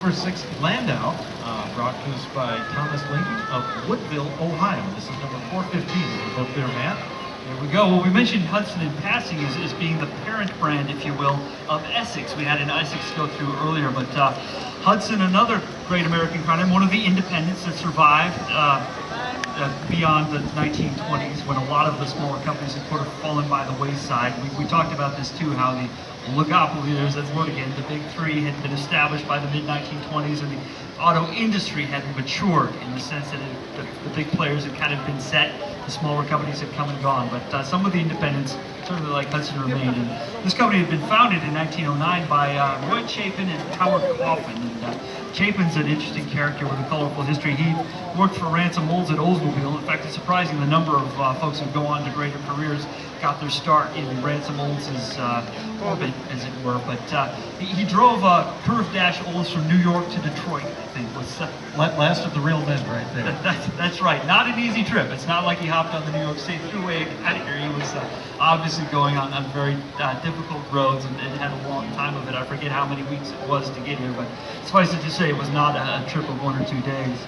Number 6, Landau, brought to us by Thomas Lincoln of Woodville, Ohio. This is number 415. Is the book there, Matt? There we go. Well, we mentioned Hudson in passing as being the parent brand, if you will, of Essex. We had an Essex go through earlier, but Hudson, another great American crown, and one of the independents that survived beyond the 1920s, when a lot of the smaller companies had sort of fallen by the wayside. We talked about this too, how the oligopoly, there's that word again, the big three had been established by the mid-1920s, and the auto industry had matured in the sense that the big players had kind of been set, the smaller companies had come and gone, but some of the independents, certainly like Hudson, remained. And this company had been founded in 1909 by Roy Chapin and Howard Coffin. And Chapin's an interesting character with a colorful history. He worked for Ransom Olds at Oldsmobile. In fact, it's surprising the number of folks who go on to greater careers got their start in Ransom Olds' orbit, as it were. But he drove curved dash Olds from New York to Detroit, I think. Was Last of the real men right there. That's right. Not an easy trip. It's not like he hopped on the New York State Thruway out of here. He was obviously going on very difficult roads and had a long time of it. I forget how many weeks it was to get here, but suffice it to say, it was not a trip of 1 or 2 days.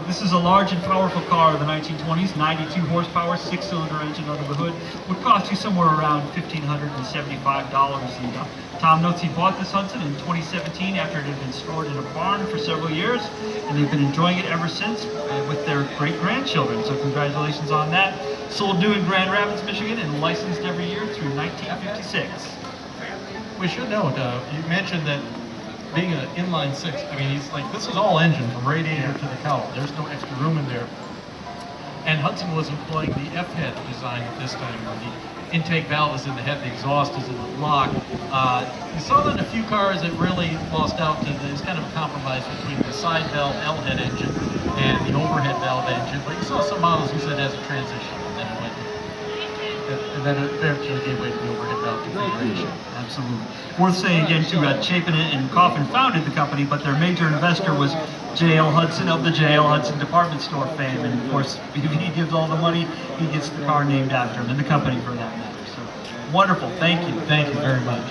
This is a large and powerful car of the 1920s, 92 horsepower, 6-cylinder engine under the hood. Would cost you somewhere around $1,575. And Tom notes he bought this Hudson in 2017 after it had been stored in a barn for several years, and they've been enjoying it ever since with their great-grandchildren. So congratulations on that. Sold new in Grand Rapids, Michigan, and licensed every year through 1956. We should note, you mentioned that being an inline 6, I mean, this is all engine from radiator to the cowl. There's no extra room in there. And Hudson was employing the F-head design at this time, where the intake valve is in the head, the exhaust is in the block. You saw that in a few cars that really lost out to this kind of a compromise between the side valve L-head engine and the overhead valve engine. But you saw some models who said it has a transition, and then it eventually gave way to the overhead valve configuration. Absolutely. Worth saying again too, Chapin and Coffin founded the company, but their major investor was J.L. Hudson of the J.L. Hudson department store fame, and of course, if he gives all the money, he gets the car named after him, and the company for that matter. So, wonderful. Thank you. Thank you very much.